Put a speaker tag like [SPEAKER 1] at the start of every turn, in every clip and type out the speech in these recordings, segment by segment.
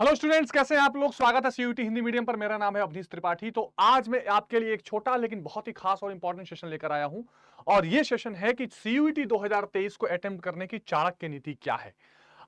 [SPEAKER 1] Hello students, कैसे हैं आप लोग। स्वागत है सीयूटी हिंदी मीडियम पर। मेरा नाम है अवनीश त्रिपाठी। तो आज मैं आपके लिए एक छोटा लेकिन बहुत ही खास और इंपॉर्टेंट सेशन लेकर आया हूं। और यह सेशन है कि सीयूटी 2023 को अटेम्प्ट करने की चाणक्य नीति क्या है।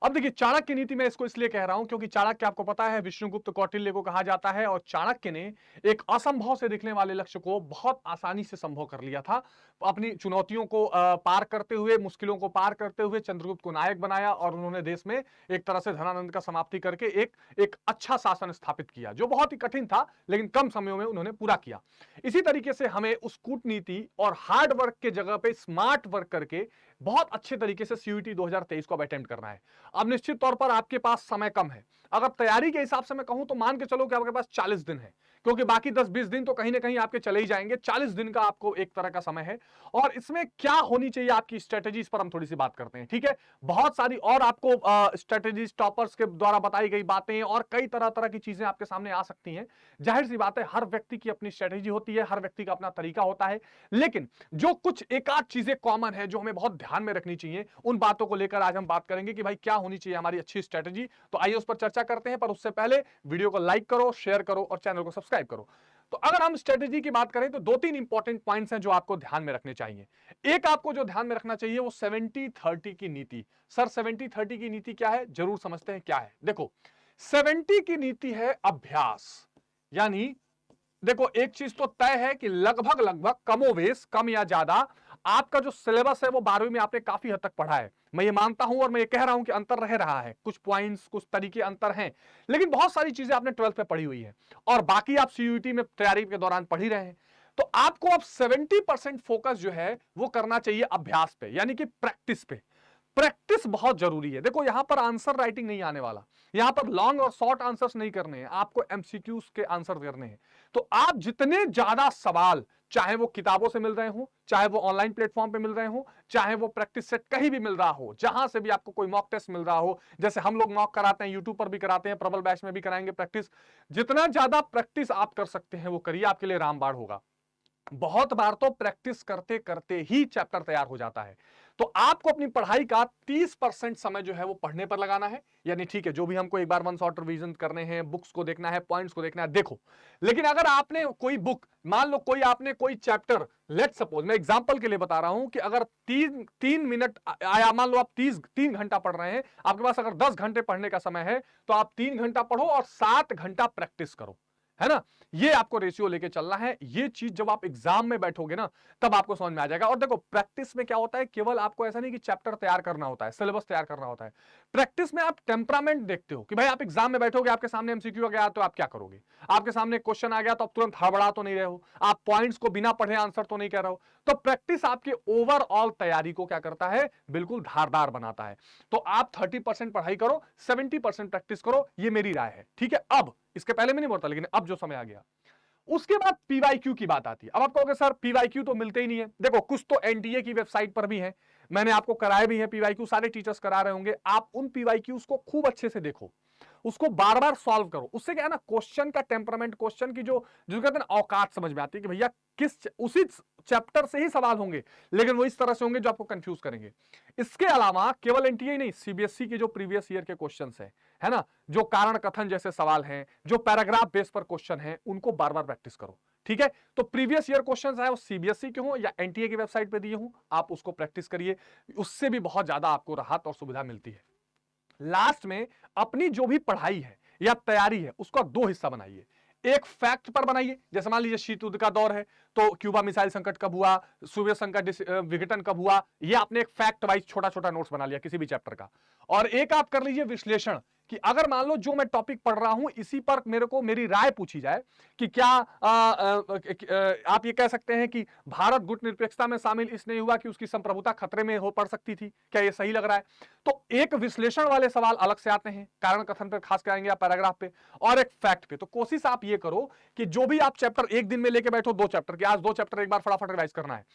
[SPEAKER 1] अब देखिए, चाणक्य नीति मैं इसको इसलिए कह रहा हूं क्योंकि चाणक्य आपको पता है विष्णुगुप्त कौटिल्य को कहा जाता है, और चाणक्य ने एक असंभव से दिखने वाले लक्ष्य को बहुत आसानी से संभव कर लिया था। अपनी चुनौतियों को पार करते हुए, मुश्किलों को पार करते हुए चंद्रगुप्त को नायक बनाया, और उन्होंने देश में एक तरह से धनानंद का समाप्ति करके एक एक अच्छा शासन स्थापित किया, जो बहुत ही कठिन था लेकिन कम समय में उन्होंने पूरा किया। इसी तरीके से हमें उस कूटनीति और हार्ड वर्क के जगह पे स्मार्ट वर्क करके बहुत अच्छे तरीके से सीयूटी 2023 को अटेम्प्ट करना है। अब निश्चित तौर पर आपके पास समय कम है। अगर तैयारी के हिसाब से मैं कहूं तो मान के चलो कि आपके पास 40 दिन है, क्योंकि बाकी 10-20 दिन तो कहीं ना कहीं आपके चले ही जाएंगे। 40 दिन का आपको एक तरह का समय है। और इसमें क्या होनी चाहिए आपकी स्ट्रेटेजी, इस पर हम थोड़ी सी बात करते हैं, ठीक है। बहुत सारी और आपको स्ट्रेटेजीज टॉपर्स के द्वारा बताई गई बातें और कई तरह तरह की चीजें आपके सामने आ सकती हैं। जाहिर सी बात है, हर व्यक्ति की अपनी स्ट्रेटेजी होती है, हर व्यक्ति का अपना तरीका होता है। लेकिन जो कुछ एक आध चीजें कॉमन है जो हमें बहुत ध्यान में रखनी चाहिए, उन बातों को लेकर आज हम बात करेंगे कि भाई क्या होनी चाहिए हमारी अच्छी स्ट्रेटेजी। तो आइए उस पर चर्चा करते हैं, पर उससे पहले वीडियो को लाइक करो, शेयर करो और चैनल को सब्सक्राइब करो। तो अगर हम स्ट्रेटेजी की बात करें तो दो तीन इंपॉर्टेंट पॉइंट्स हैं जो आपको ध्यान में रखने चाहिए। एक आपको जो ध्यान में रखना चाहिए वो 70-30 की नीति। सर 70-30 की नीति क्या है, जरूर समझते हैं क्या है। देखो, 70 की नीति है अभ्यास। यानी देखो, एक चीज तो तय है कि लगभग लगभग कमोवेश, कम या ज्यादा, आपका जो सिलेबस है वो 12वीं में आपने काफी हद तक पढ़ा है। मैं ये मानता हूं और मैं ये कह रहा हूं कि अंतर रह रहा है, कुछ पॉइंट्स कुछ तरीके अंतर हैं, लेकिन बहुत सारी चीजें आपने 12th में पढ़ी हुई है और बाकी आप सीयूटी में तैयारी के दौरान पढ़ ही रहे हैं। तो आपको अब 70% फोकस जो है वो करना चाहिए अभ्यास पे, यानी कि प्रैक्टिस पे। प्रैक्टिस बहुत जरूरी है। देखो, यहां पर आंसर राइटिंग नहीं आने वाला, यहां पर लॉन्ग और शॉर्ट आंसर्स नहीं करने हैं, आपको एमसीक्यूज के आंसर करने हैं। तो आप जितने ज्यादा सवाल, चाहे वो किताबों से मिल रहे हो, चाहे वो ऑनलाइन प्लेटफॉर्म पे मिल रहे हो, चाहे वो प्रैक्टिस सेट कहीं भी मिल रहा हो, जहां से भी आपको कोई मॉक टेस्ट मिल रहा हो, जैसे हम लोग मॉक कराते हैं, यूट्यूब पर भी कराते हैं, प्रबल बैच में भी कराएंगे प्रैक्टिस। जितना ज्यादा प्रैक्टिस आप कर सकते हैं वो करिए, आपके लिए रामबाण होगा। बहुत बार तो प्रैक्टिस करते करते ही चैप्टर तैयार हो जाता है। तो आपको अपनी पढ़ाई का 30% समय जो है वो पढ़ने पर लगाना है। यानी ठीक है, जो भी हमको एक बार वन शॉट रिवीजन करने हैं, बुक्स को देखना है, पॉइंट्स को देखना है, देखो। लेकिन अगर आपने कोई बुक, मान लो कोई आपने कोई चैप्टर, लेट सपोज मैं एग्जांपल के लिए बता रहा हूं कि अगर 3 मिनट आया, मान लो आप 3 घंटा पढ़ रहे हैं, आपके पास अगर 10 घंटे पढ़ने का समय है, तो आप 3 घंटा पढ़ो और 7 घंटा प्रैक्टिस करो, है ना। ये आपको रेशियो लेके चलना है। ये चीज जब आप एग्जाम में बैठोगे ना, तब आपको समझ में आ जाएगा। और देखो, प्रैक्टिस में क्या होता है, केवल आपको ऐसा नहीं कि चैप्टर तैयार करना होता है, सिलेबस तैयार करना होता है। प्रैक्टिस में आप टेम्परामेंट देखते हो कि भाई आप एग्जाम में बैठोगे, आपके सामने एमसीक्यू आ गया तो आप क्या करोगे। आपके सामने क्वेश्चन आ गया तो आप तुरंत हड़बड़ा तो नहीं रहे हो, आप पॉइंट्स को बिना पढ़े आंसर तो नहीं कर रहे हो। तो प्रैक्टिस आपके ओवरऑल तैयारी को क्या करता है, बिल्कुल धारदार बनाता है। तो आप 30% पढ़ाई करो, 70% प्रैक्टिस करो, ये मेरी राय है, ठीक है। अब इसके पहले में नहीं बोलता, लेकिन अब जो समय आ गया, उसके बाद पीवाईक्यू की बात आती है। अब आप कहोगे सर पीवाईक्यू तो मिलते ही नहीं है। देखो, कुछ तो एनटीए की वेबसाइट पर भी है, मैंने आपको कराए भी है पीवाईक्यू, सारे टीचर्स करा रहे होंगे। आप उन पीवाईक्यूज को खूब अच्छे से देखो, उसको बार बार सॉल्व करो। उससे क्या है ना, क्वेश्चन का टेम्परामेंट, क्वेश्चन की जो कहते हैं औकात समझ में आती है कि भैया उसी चैप्टर से ही सवाल होंगे, लेकिन वो इस तरह से होंगे जो आपको कंफ्यूज करेंगे। इसके अलावा केवल एनटीए नहीं, सीबीएसई के जो प्रीवियस ईयर के क्वेश्चन है ना, जो कारण कथन जैसे सवाल हैं, जो पैराग्राफ बेस पर क्वेश्चन है, उनको बार बार प्रैक्टिस करो, ठीक है। तो प्रीवियस ईयर क्वेश्चन है वो सीबीएसई के हो या एनटीए की वेबसाइट पे दिए हो, आप उसको प्रैक्टिस करिए। उससे भी बहुत ज्यादा आपको राहत और सुविधा मिलती है। लास्ट में अपनी जो भी पढ़ाई है या तैयारी है, उसका दो हिस्सा बनाइए। एक फैक्ट पर बनाइए, जैसे मान लीजिए शीत युद्ध का दौर है, तो क्यूबा मिसाइल संकट कब हुआ, सोवियत संघ का विघटन कब हुआ, ये आपने एक फैक्ट वाइज छोटा छोटा नोट्स बना लिया किसी भी चैप्टर का। और एक आप कर लीजिए विश्लेषण, कि अगर मान लो जो मैं टॉपिक पढ़ रहा हूं इसी पर मेरे को मेरी राय पूछी जाए कि क्या आप ये कह सकते हैं कि भारत गुटनिरपेक्षता में शामिल इसलिए हुआ कि उसकी संप्रभुता खतरे में हो पड़ सकती थी, क्या ये सही लग रहा है। तो एक विश्लेषण वाले सवाल अलग से आते हैं, कारण कथन पर खास करेंगे आप पैराग्राफ पे, और एक फैक्ट पे। तो कोशिश आप ये करो कि जो भी आप चैप्टर एक दिन में लेके बैठो, 2 चैप्टर के, आज 2 चैप्टर एक बार फटाफट रिवाइज करना है,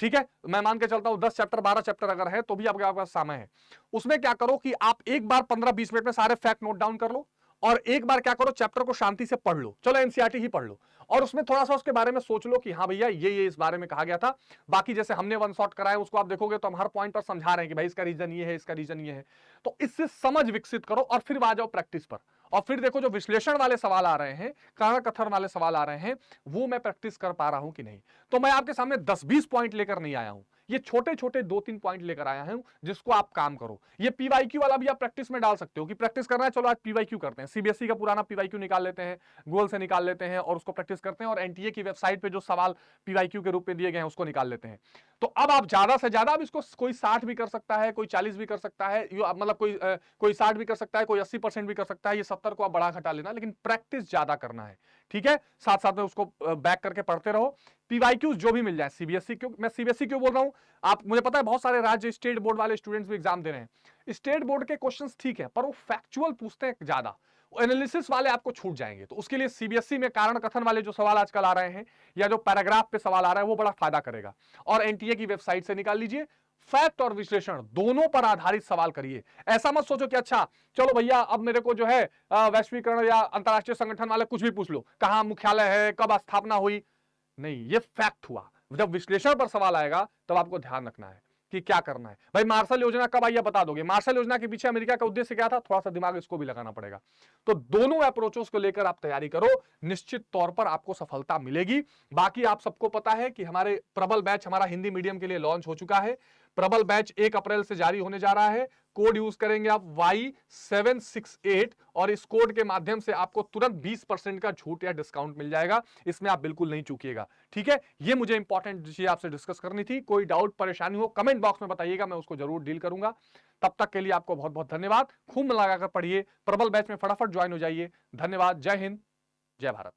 [SPEAKER 1] ठीक है। मैं मान के चलता हूं 10 चैप्टर 12 चैप्टर अगर है तो भी आपके पास समय है। उसमें क्या करो कि आप एक बार 15-20 मिनट में सारे फैक्ट नोट डाउन कर लो, और एक बार क्या करो, चैप्टर को शांति से पढ़ लो, चलो एनसीईआरटी ही पढ़ लो, और उसमें थोड़ा सा उसके बारे में सोच लो कि हाँ भैया ये इस बारे में कहा गया था। बाकी जैसे हमने वन शॉट कराया उसको आप देखोगे तो हम हर पॉइंट पर समझा रहे हैं कि भाई इसका रीजन ये है, इसका रीजन ये है। तो इससे समझ विकसित करो और फिर आ जाओ प्रैक्टिस पर। और फिर देखो जो विश्लेषण वाले सवाल आ रहे हैं, कारण कथन वाले सवाल आ रहे हैं, वो मैं प्रैक्टिस कर पा रहा हूं कि नहीं। तो मैं आपके सामने 10-20 पॉइंट लेकर नहीं आया हूं, ये छोटे छोटे 2-3 पॉइंट लेकर आया हूं जिसको आप काम करो। ये पीवाईक्यू वाला भी आप प्रैक्टिस में डाल सकते हो कि प्रैक्टिस करना है, चलो आज पीवाईक्यू करते हैं, सीबीएसई का पुराना पीवाईक्यू निकाल लेते हैं, गूगल से निकाल लेते हैं और उसको प्रैक्टिस करते हैं, और एनटीए की वेबसाइट पे जो सवाल पीवाईक्यू के रूप में दिए गए हैं उसको निकाल लेते हैं। तो अब आप ज्यादा से ज्यादा, अब इसको कोई 60 भी कर सकता है, कोई 40 भी कर सकता है, मतलब कोई 60 भी कर सकता है, कोई 80% भी कर सकता है, ये 70 को आप बढ़ा घटा लेना, लेकिन प्रैक्टिस ज्यादा करना है। ठीक है, साथ साथ में उसको बैक करके पढ़ते रहो। पीवाईक्यूज जो भी मिल जाए, सीबीएसई क्यों, मैं सीबीएसई क्यों बोल रहा हूं, आप, मुझे पता है बहुत सारे राज्य स्टेट बोर्ड वाले स्टूडेंट्स भी एग्जाम दे रहे हैं। स्टेट बोर्ड के क्वेश्चंस ठीक है, पर वो फैक्चुअल पूछते हैं ज्यादा, एनालिसिस वाले आपको छूट जाएंगे। तो उसके लिए सीबीएसई में कारण कथन वाले जो सवाल आजकल आ रहे हैं, या जो पैराग्राफ पे सवाल आ रहा है, वो बड़ा फायदा करेगा। और एनटीए की वेबसाइट से निकाल लीजिए, फैक्ट और विश्लेषण दोनों पर आधारित सवाल करिए। ऐसा मत सोचो कि अच्छा चलो भैया अब मेरे को जो है वैश्वीकरण या अंतरराष्ट्रीय संगठन वाले कुछ भी पूछ लो, कहां मुख्यालय है, कब स्थापना हुई। नहीं, ये फैक्ट हुआ। जब विश्लेषण पर सवाल आएगा तब आपको ध्यान रखना है कि क्या करना है। भाई मार्शल योजना कब आई है बता दोगे, मार्शल योजना के पीछे अमेरिका का उद्देश्य क्या था, थोड़ा सा दिमाग इसको भी लगाना पड़ेगा। तो दोनों अप्रोचों को लेकर आप तैयारी करो, निश्चित तौर पर आपको सफलता मिलेगी। बाकी आप सबको पता है कि हमारे प्रबल बैच हमारा हिंदी मीडियम के लिए लॉन्च हो चुका है। प्रबल बैच 1 अप्रैल से जारी होने जा रहा है। कोड यूज करेंगे आप Y768 और इस कोड के माध्यम से आपको तुरंत 20% का छूट या डिस्काउंट मिल जाएगा। इसमें आप बिल्कुल नहीं चूकिएगा। ठीक है, ये मुझे इंपॉर्टेंट चीज आपसे डिस्कस करनी थी। कोई डाउट परेशानी हो कमेंट बॉक्स में बताइएगा, मैं उसको जरूर डील करूंगा। तब तक के लिए आपको बहुत बहुत धन्यवाद। खूब मन लगाकर पढ़िए, प्रबल बैच में फटाफट ज्वाइन हो जाइए। धन्यवाद। जय हिंद, जय भारत।